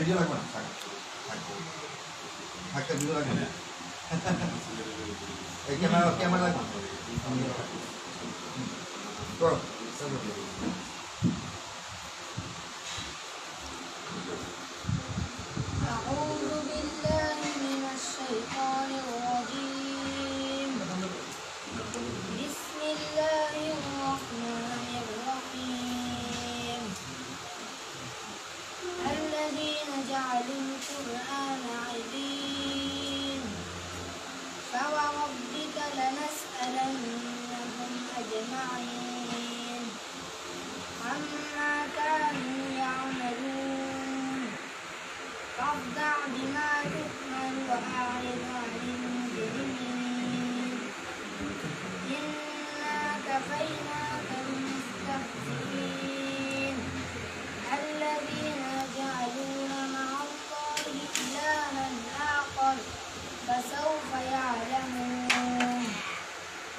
Video লাগবে না, থাকতে ভিডিও লাগবে না, এই ক্যামেরা লাগবে করো। أعوذ بالله من الشيطان الرجيم. بسم الله الرحمن الرحيم. الذين جعلوا القرآن عظيم فوربك لنسألنهم أجمعين عما كانوا يعملون. فاصدع بما تؤمر وأعرض عن المجرمين إنا كفيناك المستهزئين الذين يجعلون مع الله إلها آخر فسوف يعلمون.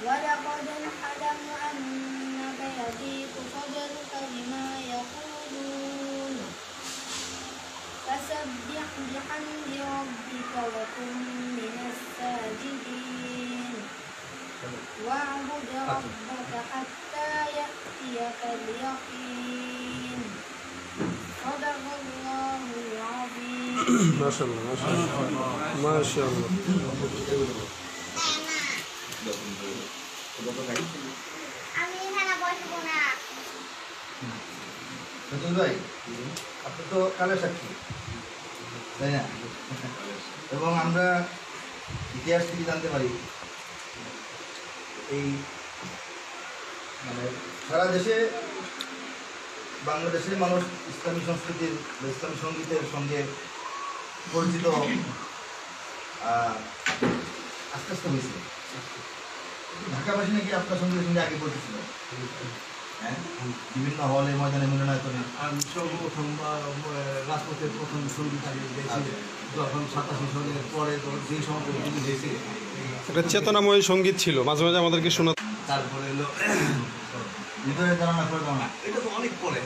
ولقد نعلم أنك يضيق صدرك بما يقولون فسبح بحمد ربك وكن من الساجدين واعبد ربك حتى يأتيك اليقين. صدق الله العظيم. ما شاء الله ما شاء الله ما شاء الله. ভাই আপনি তো কালের সাক্ষী, তাই না? এবং আমরা ইতিহাস থেকে জানতে পারি এই মানে সারা দেশে বাংলাদেশের মানুষ ইসলামী সংস্কৃতির বা ইসলামী সঙ্গীতের সঙ্গে পরিচিত আস্তে আস্তে হয়েছে। ঢাকাবাসী নাকি আপনার সঙ্গীতের সঙ্গে আগে পরিচিত, হ্যাঁ, বিভিন্ন হলে ময়দানে মিলনায়তনে। আমি সর্বপ্রথম রাজপথের প্রথম সঙ্গীত আমি গেছি যখন 87 সালের পরে যেই সময় হয়েছে একটা চেতনাময় সঙ্গীত ছিল, মাঝে মাঝে আমাদেরকে শোনা। তারপরে এলো ভিতরে জানা করে দাও না, এটা তো অনেক পরে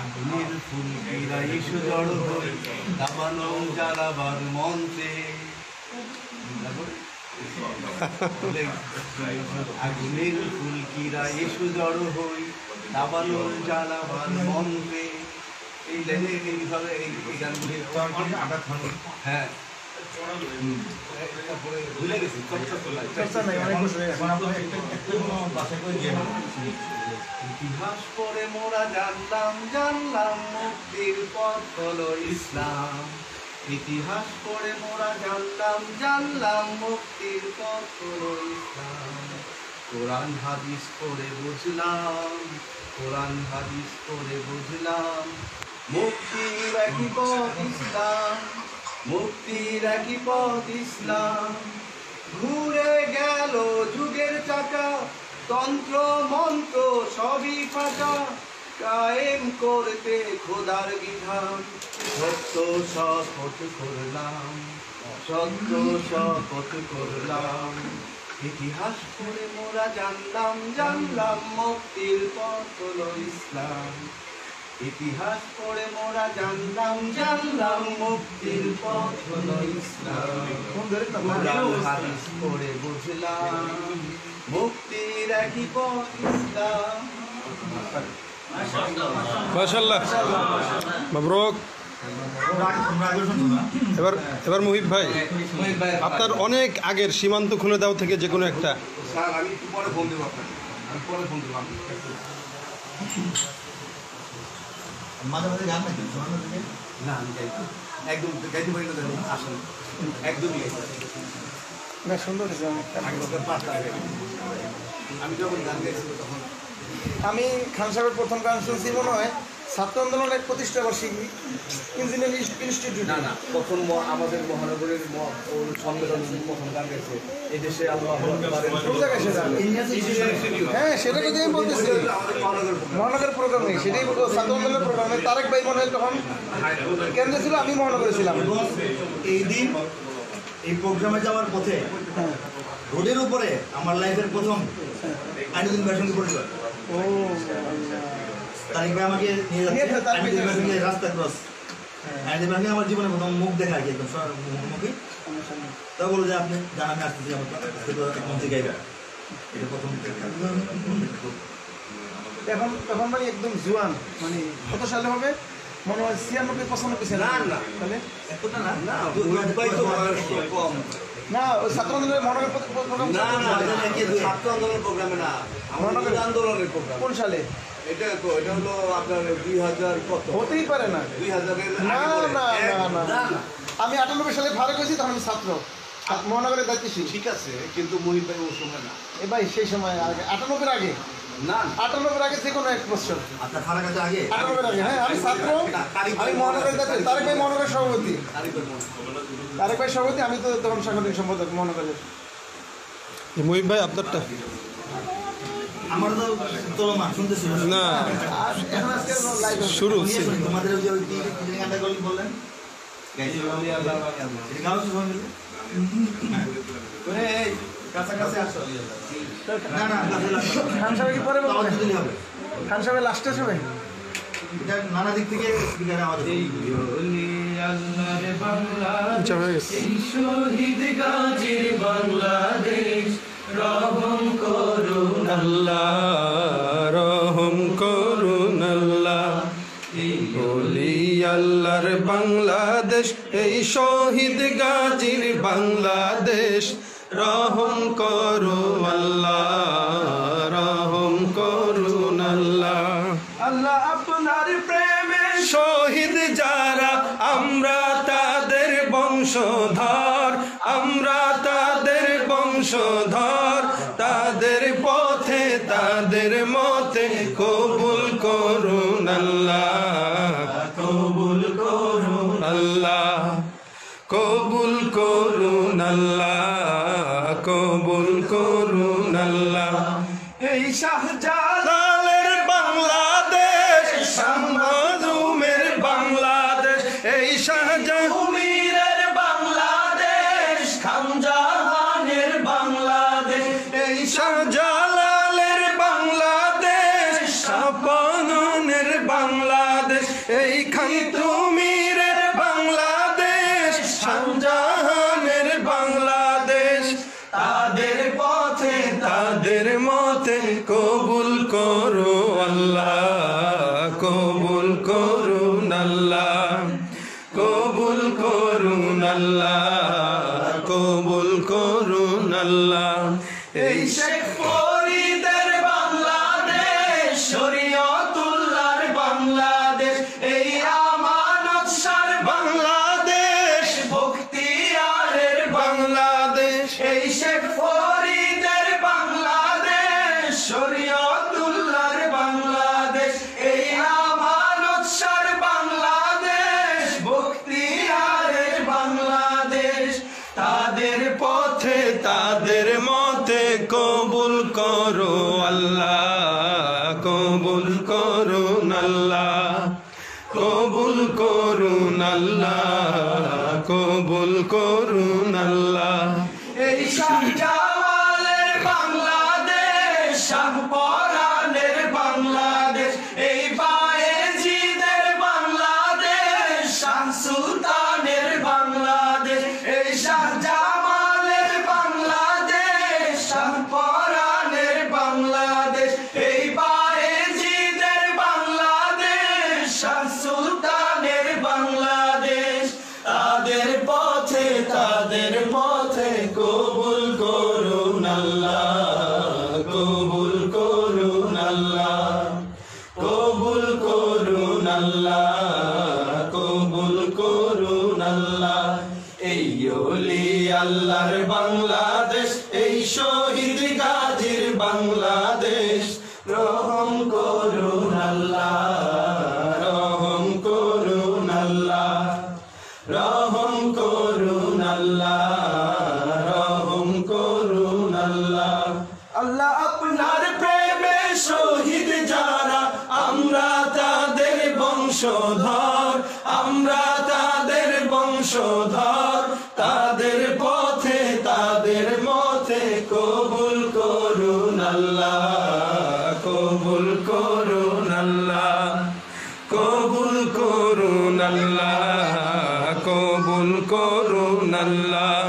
আগুনের ফুল কিরাই সুজড় হই দাবানো জ্বালাবার মন্ত্রে আগুনের ফুল কিরাই সুজড় হই দাবানো জ্বালাবার মন্ত্রে। এই লাইনে এইভাবে এই গানগুলি হ্যাঁ ভুলে গেছি। ইতিহাস পড়ে মোরা জানলাম মুক্তির পথ হলো ইসলাম। ইতিহাস পড়ে মোরা জানলাম মুক্তির পথ হলো ইসলাম। কোরআন হাদিস পড়ে বুঝলাম মুক্তির একই পথ ইসলাম। মুক্তির একই পথ ইসলাম। ঘুরে গেল যুগের চাকা, তন্ত্র মন্ত্র সবই ফাঁকা, কায়েম করতে খোদার বিধান। সত্য শপথ করলাম। ইতিহাস পড়ে মোরা জানলাম মুক্তির পথ হলো ইসলাম। ইতিহাস পড়ে মোরা জানলাম মুক্তির পথ হলো ইসলাম। হাদিস পড়ে বুঝলাম মুক্তির একই পথ ইসলাম। মাশাআল্লাহ, মাবরুক। এবার মুহিব ভাই, আপনার অনেক আগের সীমান্ত খুলে দাও থেকে যে কোনো একটা। আমি পরে ফোন দেবো আপনাকে, মাঝে মাঝে গান নাকি? না আমি একদম গাইতে পারি না, আসলে একদমই না, সুন্দর। আমি যখন গান গাইছি তখন আমি খান সাহেবের প্রথম গান শুনছি মনে হয় ছাত্র আন্দোলনের প্রতিষ্ঠা বার্ষিকী ইঞ্জিনিয়ারিং ইনস্টিটিউট। না প্রথম আমাদের মহানগরের সম্মেলন প্রথম গান গেছে এই দেশে আল্লাহ হ্যাঁ, সেটা যদি আমি বলতেছি মহানগরের প্রোগ্রামে, সেটাই ছাত্র আন্দোলনের প্রোগ্রামে তারেক ভাই মনে হয় তখন কেন্দ্রে ছিল, আমি মহানগরে ছিলাম। এই দিন এই প্রোগ্রামে যাওয়ার পথে রোডের উপরে আমার লাইফের প্রথম আইনুদ্দিন ভাইয়ের সঙ্গে পরিচয়। ও তারিক ভাই আমাকে নিয়ে নিয়ে যাচ্ছে, যাচ্ছে, তারিক আমি ভাই দেখলাম যাচ্ছে। যে রাস্তা ক্রস। আমি দেখলাম যে আমার জীবনে প্রথম মুখ দেখা আর কি, একদম মুখোমুখি। তা বলো যে আপনি জান আমি আসতেছি, আমার আজকে তো মন্ত্রী গাইবা, এটা প্রথম দেখা। এখন তখন মানে একদম জোয়ান, মানে কত সালে হবে মনে হয় 96-95 সালে। না। তাহলে এতটা না, না, মুহিত ভাই তো বয়স কম। না ওই ছাত্র আন্দোলনের মহানগর প্রোগ্রাম না, ছাত্র আন্দোলনের প্রোগ্রামে না, আমাদের আন্দোলনের প্রোগ্রাম। কোন সালে? এটা হলো আপনার 2000 কত? হতেই পারে না। 2000-এর না আগে বলে। না না না না। আমি 98 সালে ভাড়া করেছি, তখন আমি ছাত্র মহানগরের দায়িত্বশীল। ঠিক আছে, কিন্তু মুহিত ভাই ওই সময় না। এ ভাই সেই সময় আগে 98-এর আগে, না 98-এর আগে যে কোনো এক বছর, আপনার খারাপ কাছে আগে 98-এর আগে। হ্যাঁ আমি ছাত্র, আমি মহানগরের দায়িত্ব। তারেক ভাই মহানগরের সভাপতি, তারেক ভাই সভাপতি, আমি তো তখন সাংগঠনিক সম্পাদক মহানগরের। মুহিব ভাই আপনারটা আমার তো চলমান শুনতেছি না, আর এখন আজকে লাইভ শুরু হচ্ছে। তোমাদের ওই যে ওই কি গানটা বললেন গাইছি, এটা গাও সবাই মিলে। এই কাছাকাছি আসো। না না কাছে লাগবে না। খান সাহেব কি পরে আওয়াজ বলবেন? দিলেই হবে। খান সাহেব লাস্টে সবাই এটা নানা দিক থেকে স্পিকারে আওয়াজ আসবে। আচ্ছা হয়ে গেছে। শহীদ গাজীর বাংলাদেশ রহম করুন আল্লাহ রহম করুন আল্লাহ, বলি আল্লাহর বাংলাদেশ, এই শহীদ গাজীর বাংলাদেশ, রহম করুন আল্লাহ রহম করুন আল্লাহ। আল্লাহ আপনার প্রেমে শহীদ যারা আমরা তাদের বংশধর, আমরা তাদের বংশধর, তাদের পথে তাদের মতে কবুল করুন আল্লাহ, কবুল করুন আল্লাহ, কবুল করুন আল্লাহ, কবুল করুন আল্লাহ। এই শাহজালাল লালের বাংলাদেশ, শাহমাজুমের বাংলাদেশ, এই উমিরের বাংলাদেশ খানজাহানের বাংলাদেশ এই শাহজালালের বাংলাদেশ, শাহপনানের বাংলাদেশ, এই খানতুমিরের বাংলাদেশ, শাহজাহানের বাংলাদেশ, তাদের পথে তাদের মতে কবুল করো আল্লাহ, কবুল করুন আল্লাহ, কবুল করুন আল্লাহ, কবুল করুন আল্লাহ। এই শেখ ফরিদের বাংলাদেশ শরীয়তুল্লাহর বাংলাদেশ এই আমানত শাহর বাংলাদেশ, বখতিয়ারের বাংলাদেশ, এই শেখ ফরিদের বাংলাদেশ শরীয়তুল্লাহর বাংলাদেশ এই আমানত শাহর বাংলাদেশ বখতিয়ারের বাংলাদেশ তাদের পথে তাদের মতে কবুল করো আল্লাহ, কবুল করুন আল্লাহ, কবুল করুন আল্লাহ, কবুল করুন আল্লাহ। এই শাহজালালের বাংলাদেশ শাহপরানের বাংলাদেশ এই বায়েজিদের বাংলাদেশ শাহ সুলতানের বাংলাদেশ এই শাহজামালের বাংলাদেশ শাহপরানের বাংলাদেশ এই বায়েজিদের বাংলাদেশ শাহ সুলতানের বাংলাদেশ তাদের পথে কবুল করুন আল্লাহ, কবুল করুন আল্লাহ, কবুল করুন আল্লাহ, কবুল করুন আল্লাহ। এই ওলি আল্লাহর বাংলাদেশ এই শহীদ গাজীর বাংলাদেশ রহম করুন আল্লাহ, রহম করুন আল্লাহ, রহম করুন আল্লাহ, রহম করুন আল্লাহ। আল্লাহ আপনার প্রেমে শহীদ যারা আমরা তাদের বংশধর, আমরা তাদের বংশধর, তাদের পথে তাদের মতে কবুল করুন আল্লাহ, কবুল কবুল করুন আল্লাহ কবুল করুন আল্লাহ কবুল করুন আল্লাহ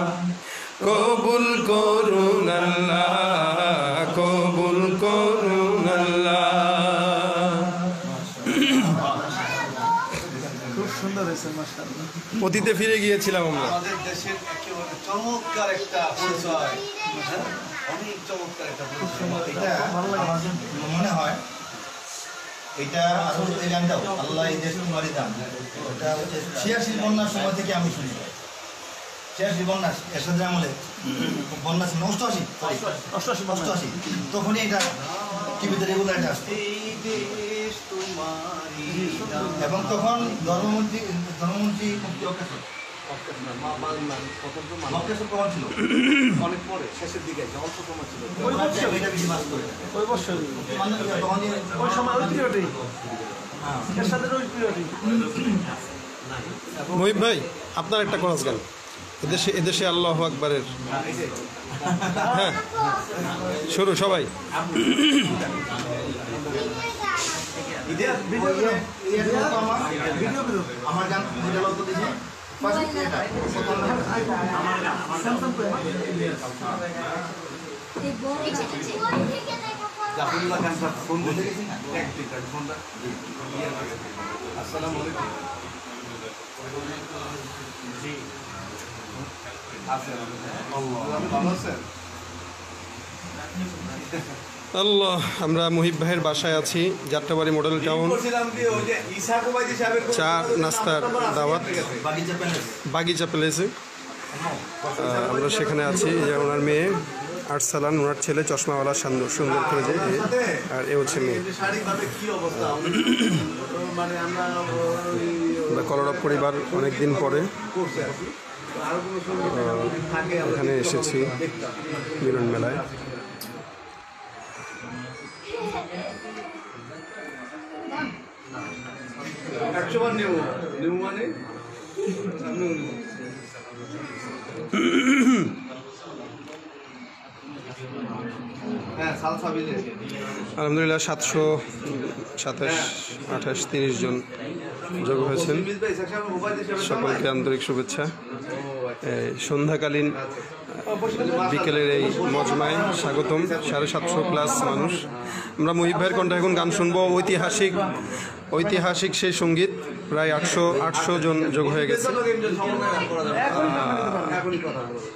কবুল করুন আল্লাহ কবুল করুন আল্লাহ। খুব সুন্দর হয়েছে মাশাআল্লাহ। অতীতে ফিরে গিয়েছিলাম আমরা। আমাদের দেশের একেবারে চমৎকার একটা পরিচয়, হ্যাঁ? অনেক চমৎকার একটা পরিচয়। এটা আমার যে মনে হয় এটা আসলে এই গানটাও আল্লাহ এই দেশ তোমারই দাম, এটা হচ্ছে 86 বন্যার সময় থেকে আমি শুনি। 86 বন্যা এরশাদ আমলে বন্যা ছিল 88 তখনই এটা টিভিতে রেগুলার এটা আসতো। এবং তখন ধর্মমন্ত্রী কখন ছিল? অনেক পরে, শেষের দিকে অল্প সময় ছিল। এটা বেশি বাস করে ওই বছর তখনই ওই সময় ওই পিরিয়ডেই এর সাথে ওই পিরিয়ডেই। মহিব ভাই আপনার একটা কোরাস গান এদেশে আল্লাহু আকবারের। হ্যাঁ শুরু সবাই। আমার গান জাফরুল্লাহ খান সাহেব ফোন বলে ফোনটা। আসসালামু আলাইকুম। জি ভালো আছেন? আল্লাহ, আমরা মুহিব ভাইয়ের বাসায় আছি, যাত্রাবাড়ি মডেল টাউন। চা নাস্তার দাওয়াত বাগিচা প্যালেসে আমরা সেখানে আছি। যে ওনার মেয়ে আরসালান, ওনার ছেলে চশমাওয়ালা সুন্দর করে যে, আর এ হচ্ছে মেয়ে। আমরা কলরব পরিবার অনেকদিন পরে এখানে এসেছি মিলন মেলায়। আলহামদুলিল্লাহ 727-28-30 জন যোগ হয়েছেন। সকলকে আন্তরিক শুভেচ্ছা। সন্ধ্যাকালীন বিকেলের এই মজমায় স্বাগতম। 750+ মানুষ। আমরা মুহিব ভাইয়ের কণ্ঠে এখন গান শুনবো। ঐতিহাসিক সেই সঙ্গীত। প্রায় 800 জন যোগ হয়ে গেছে।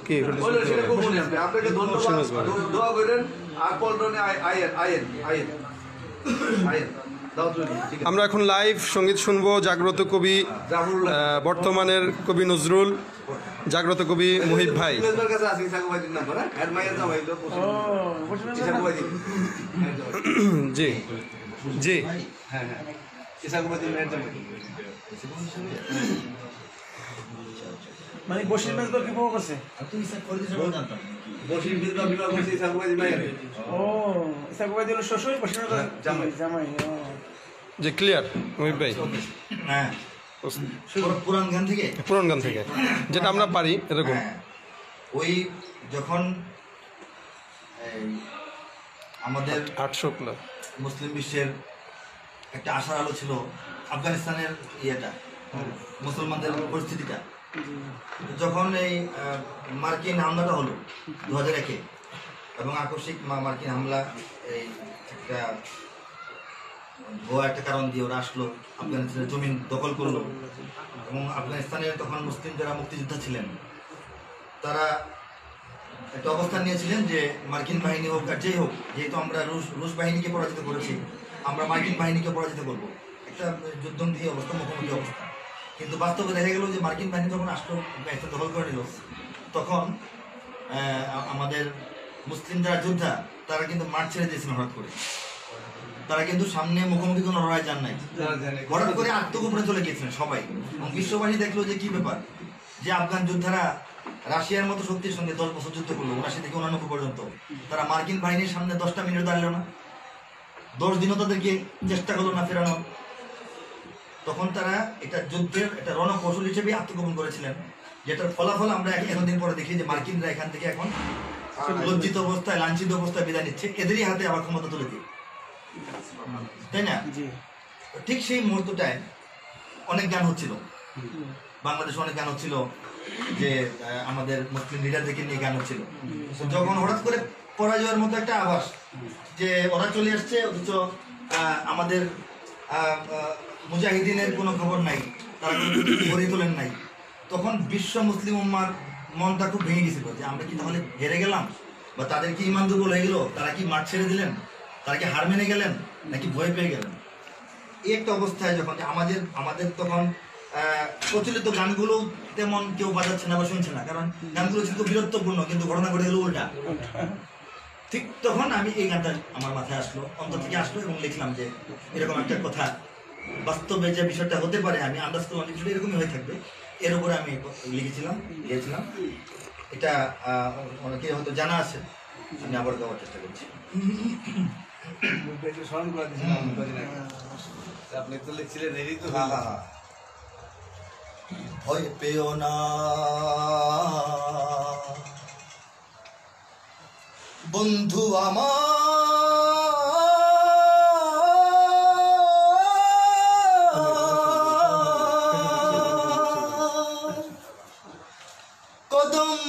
কি আমরা এখন লাইভ সঙ্গীত শুনবো। জাগ্রত কবি, বর্তমানের কবি নজরুল, জাগ্রত কবি মুহিব ভাই। জি জি মানে বসির মেজবার কি বিবাহ করছে? ও ইসাকুবাই দিল শ্বশুর, বসির মেজবার জামাই। যে ক্লিয়ার মুহিব ভাই? হ্যাঁ, পুরান গান থেকে যেটা আমরা পারি এরকম। ওই যখন আমাদের 800+ মুসলিম বিশ্বের একটা আশার আলো ছিল আফগানিস্তানের ইয়েটা, মুসলমানদের পরিস্থিতিটা, যখন এই মার্কিন হামলাটা হলো 2001-এ, এবং আকস্মিক মার্কিন হামলা, এই একটা ভুয়া একটা কারণ দিয়ে ওরা আসলো, আফগানিস্তানের জমিন দখল করলো। এবং আফগানিস্তানের তখন মুসলিম যারা মুক্তিযোদ্ধা ছিলেন তারা একটা অবস্থান নিয়েছিলেন যে মার্কিন বাহিনী হোক আর যেই হোক, যেহেতু আমরা রুশ বাহিনীকে পরাজিত করেছি, আমরা মার্কিন বাহিনীকে পরাজিত করব। একটা যুদ্ধবন্দী অবস্থা, মুখোমুখি অবস্থা। কিন্তু বাস্তবে দেখা গেল যে মার্কিন বাহিনী যখন আসলো, দখল করে নিল, তখন আমাদের মুসলিম যারা যোদ্ধা তারা কিন্তু মাঠ ছেড়ে দিয়েছিলেন হঠাৎ করে। তারা কিন্তু সামনে মুখোমুখি কোনো লড়াই যান নাই, হঠাৎ করে আত্মগোপনে চলে গিয়েছিলেন সবাই। এবং বিশ্ববাসী দেখলো যে কি ব্যাপার, যে আফগান যোদ্ধারা রাশিয়ার মতো শক্তির সঙ্গে 10 বছর যুদ্ধ করলো, 79 থেকে 89 পর্যন্ত, তারা মার্কিন বাহিনীর সামনে 10টা মিনিট দাঁড়ালো না, 10 দিনও তাদেরকে চেষ্টা করলো না ফেরানো। তখন তারা এটা যুদ্ধের একটা রণকৌশল হিসেবে আত্মগোপন করেছিলেন, যেটার ফলাফল আমরা এতদিন পরে দেখি যে মার্কিনরা এখান থেকে এখন লজ্জিত অবস্থায়, লাঞ্ছিত অবস্থায় বিদায় নিচ্ছে, এদেরই হাতে আবার ক্ষমতা তুলে দিয়ে। তাই না? ঠিক সেই মুহূর্তটায় অনেক গান হচ্ছিল, বাংলাদেশে অনেক গান হচ্ছিল, যে আমাদের মুসলিম লিডারদেরকে নিয়ে গান হচ্ছিল। যখন হঠাৎ করে পরাজয়ের মতো একটা আভাস যে ওরা চলে আসছে, অথচ আমাদের মুজাহিদিনের কোনো খবর নাই, তারা গড়ে তোলেন নাই, তখন বিশ্ব মুসলিম উম্মার মনটা খুব ভেঙে গেছিল যে আমরা কি তাহলে হেরে গেলাম, বা তাদের কি ইমান দুর্বল হয়ে গেল, তারা কি মাঠ ছেড়ে দিলেন, তারা কি হার মেনে গেলেন, নাকি ভয় পেয়ে গেলেন। এই একটা অবস্থায় যখন আমাদের তখন প্রচলিত গানগুলো তেমন কেউ বাজাচ্ছে না বা শুনছে না, কারণ গানগুলো ছিল বীরত্বপূর্ণ, কিন্তু ঘটনা ঘটে গেল উল্টা। ঠিক তখন আমি এই গানটা আমার মাথায় আসলো, অন্তর থেকে আসলো, এবং লিখলাম যে এরকম একটা কথা, বাস্তবে যে বিষয়টা হতে পারে আমি আন্দাজ করলাম যে বিষয়টা এরকমই হয়ে থাকবে, এর উপরে আমি লিখেছিলাম। এটা অনেকে হয়তো জানা আছে, আমি আবার গাওয়ার চেষ্টা করছি। স্মরণ করে দিয়েছিলাম আপনি তো লিখছিলেন, এই তো ভয় পেও না বন্ধু আমার, কদম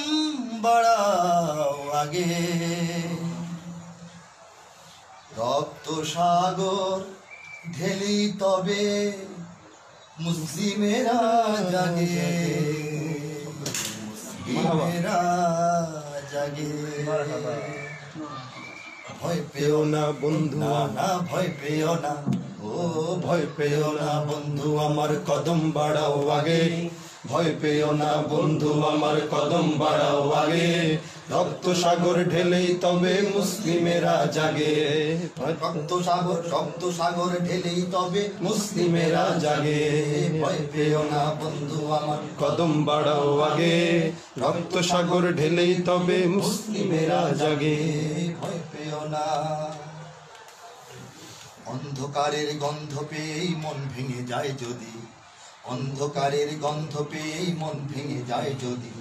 বাড়াও আগে, রক্ত সাগর ঢেলি তবে মুসলিমেরা জাগে, মুসলিমেরা জাগে। ভয় পেও না বন্ধু, না ভয় পেও না, ও ভয় পেও না বন্ধু আমার, কদম বাড়াও আগে, ভয় পেও না বন্ধু আমার, কদম বাড়াও আগে, রক্ত সাগর ঢেলেই তবে মুসলিমেরা জাগে, রক্ত সাগর ঢেলেই তবে মুসলিমেরা জাগে। ভয় পেও না বন্ধু আমার, কদম বাড়াও আগে, রক্ত সাগর ঢেলেই তবে মুসলিমেরা জাগে। ভয় পেও না। অন্ধকারের গন্ধ পেয়েই মন ভেঙে যায় যদি, অন্ধকারের গন্ধ পেয়েই মন ভেঙে যায় যদি,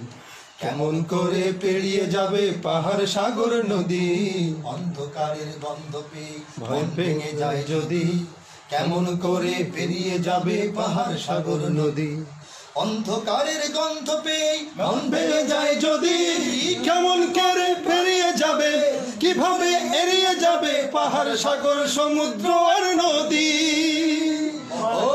কেমন করে পেরিয়ে যাবে পাহাড় সাগর নদী, অন্ধকারের গন্ধ পেয়ে ভয় মন ভেঙে যায় যদি, কেমন করে পেরিয়ে যাবে পাহাড় সাগর নদী, অন্ধকারের গন্ধ পেয়ে মন ভেঙে যায় যদি, কেমন করে পেরিয়ে যাবে, কিভাবে এড়িয়ে যাবে পাহাড় সাগর সমুদ্র আর নদী। ও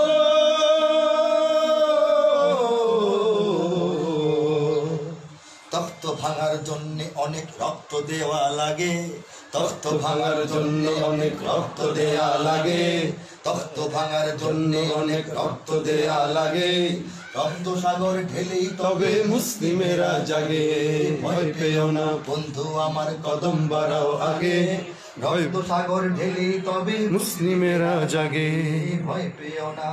তখ্ত ভাঙার জন্য অনেক রক্ত দেওয়া লাগে, তখ্ত ভাঙার জন্য অনেক রক্ত দেয়া লাগে, তখ্ত ভাঙার জন্য অনেক রক্ত দেয়া লাগে, রক্ত সাগর ঢেলেই তবে মুসলিমেরা জাগে। ভয় পেও না বন্ধু আমার, কদম বাড়াও আগে, রক্ত সাগর ঢেলেই তবে মুসলিমেরা জাগে। ভয় পেও না।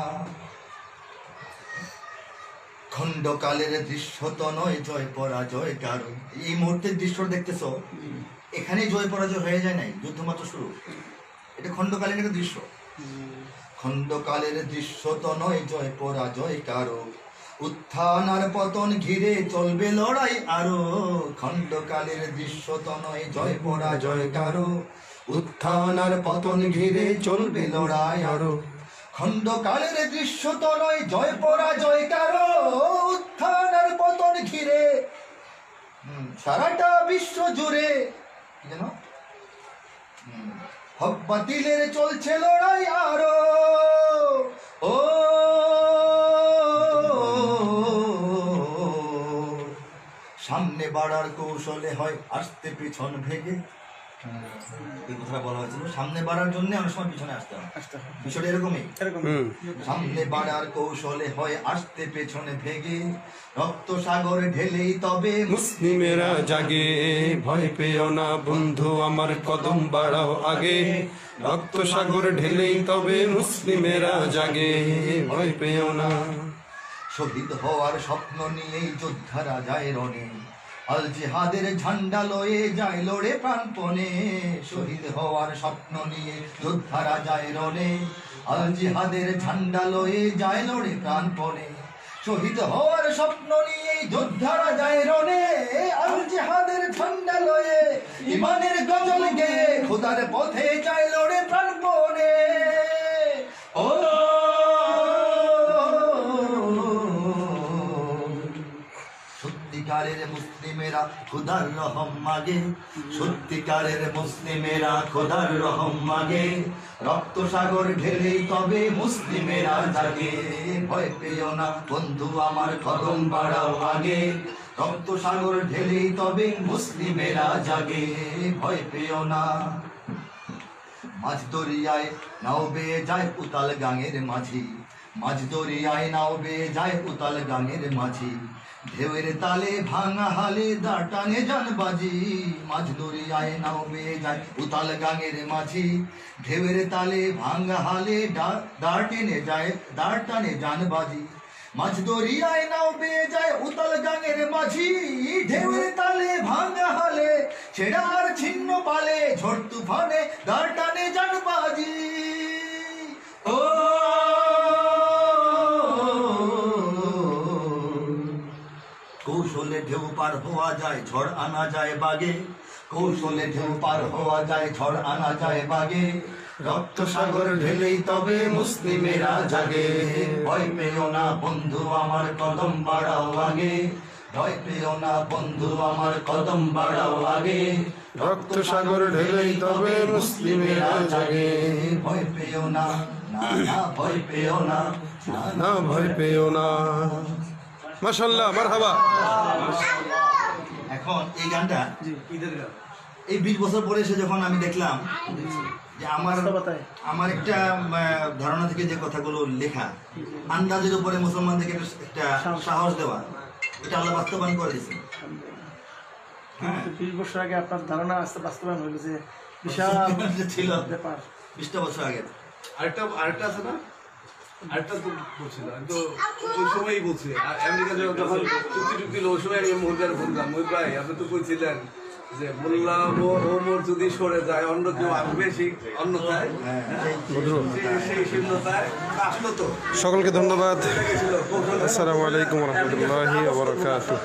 খণ্ডকালের দৃশ্য তো নয় জয় পরাজয় কারো, এই মুহূর্তের দৃশ্য দেখতেছো, এখানে জয় পরাজয় হয়ে যায় নাই, যুদ্ধ মাত্র শুরু। এটা খণ্ডকালীন একটা দৃশ্য। খণ্ডকালের দৃশ্য তো নয় জয় পরাজয় কারো, উত্থান আর পতন ঘিরে চলবে লড়াই আরো। খণ্ডকালের দৃশ্য তো নয় জয় পরাজয় কারো, উত্থান আর পতন ঘিরে চলবে লড়াই আরো। খণ্ডকালের দৃশ্য তো নয় জয় পরাজয় কারো, উত্থান আর পতন ঘিরে সারাটা বিশ্ব জুড়ে যেন হক বাতিলের চলছে লড়াই আরো। ও সামনে বাড়ার কৌশলে হয় আসতে পিছন ভেগে, এই কথাটা বলা হয়েছিল, সামনে বাড়ার জন্য অনেক সময় পিছনে আসতে হয়, বিষয়টা এরকমই। সামনে বাড়ার কৌশলে হয় আসতে পেছনে ভেগে, রক্ত সাগর ঢেলেই তবে মুসলিমেরা জাগে। ভয় পেও না বন্ধু আমার, কদম বাড়াও আগে, রক্ত সাগর ঢেলেই তবে মুসলিমেরা জাগে। ভয় পেও না। শহীদ হওয়ার স্বপ্ন নিয়েই যোদ্ধারা যায় রণে, আল জিহাদের ঝান্ডা লয়ে যায় লড়ে প্রাণপণে। শহীদ হওয়ার স্বপ্ন নিয়ে যোদ্ধারা যায় রণে, আল জিহাদের ঝান্ডা লয়ে যায় লড়ে প্রাণপণে। শহীদ হওয়ার স্বপ্ন নিয়ে যোদ্ধারা যায় রণে, আল জিহাদের ঝান্ডা লয়ে ইমানের গজল গেয়ে খোদার পথে যায় লড়ে প্রাণপণে। সত্যিকারের মুসলিমেরা খোদার রহম মাগে, সত্যিকারের মুসলিমেরা খোদার রহম মাগে, রক্ত সাগর ঢেলেই তবে মুসলিমেরা জাগে। ভয় পেও না বন্ধু আমার, কদম বাড়াও আগে, রক্ত সাগর ঢেলেই তবে মুসলিমেরা জাগে। ভয় পেও না। মাঝ দরিয়ায় নাও বেয়ে যায় উতাল গাঙের মাঝি, মাঝ দরিয়ায় নাও বেয়ে যায় উতাল গাঙের মাঝি, ঢেউয়ের তালে ভাঙা হালে দাঁড় টানে জানবাজি। মাঝ দরিয়ায় নাও বেয়ে যায় উতাল গাঙের মাঝি, ঢেউয়ের তালে ভাঙা হালে দাঁড় টানে জানবাজি। মাঝ দরিয়ায় নাও বেয়ে যায় উতাল গাঙের মাঝি, ঢেউয়ের তালে ভাঙা হালে ছেড়ার ছিন্ন পালে, ঝড় তুফানে দাঁড় টানে জানবাজি। ও কৌশলে ঢেউ পার হওয়া যায়, ঝড় আনা যায় বাগে, কৌশলে ঢেউ পার হওয়া যায়, ঝড় আনা যায় বাগে, রক্ত সাগর ঢেলেই তবে মুসলিমেরা জাগে। ভয় পেও না বন্ধু আমার, কদম বাড়াও আগে, ভয় পেও না বন্ধু আমার, কদম বাড়াও আগে, রক্ত সাগর ঢেলেই তবে মুসলিমেরা জাগে। ভয় পেও না, না না ভয় পেও না, না ভয় পেও না। মাশাআল্লাহ, মারহাবা। এখন এই গানটা ঈদের গান। এই 20 বছর পরে এসে যখন আমি দেখলাম যে আমার একটা ধারণা থেকে যে কথাগুলো লেখা, আন্দাজের উপরে মুসলমানদেরকে একটা সাহস দেওয়া, এটা আল্লাহ বাস্তবায়ন করে দিয়েছে। 20 বছর আগে আপনার ধারণা আসতে বাস্তবায়ন হইল যে বিশাল ছিল ব্যাপার। 20টা বছর আগে। আরেকটা আছে না, আরেকটা তো বলছিল, আমি তো ওই সময়ই বলছি আমেরিকা যখন চুক্তি ওই সময় আমি মুরগার বললাম, ওই ভাই আপনি তো বলছিলেন যে বললাম ওমর যদি সরে যায় অন্য কেউ আসবে, সেই অন্যথায় সেই শূন্যতায় আসলো। তো সকলকে ধন্যবাদ। আসসালামু আলাইকুম ওয়া রাহমাতুল্লাহি ওয়া বারাকাতুহু।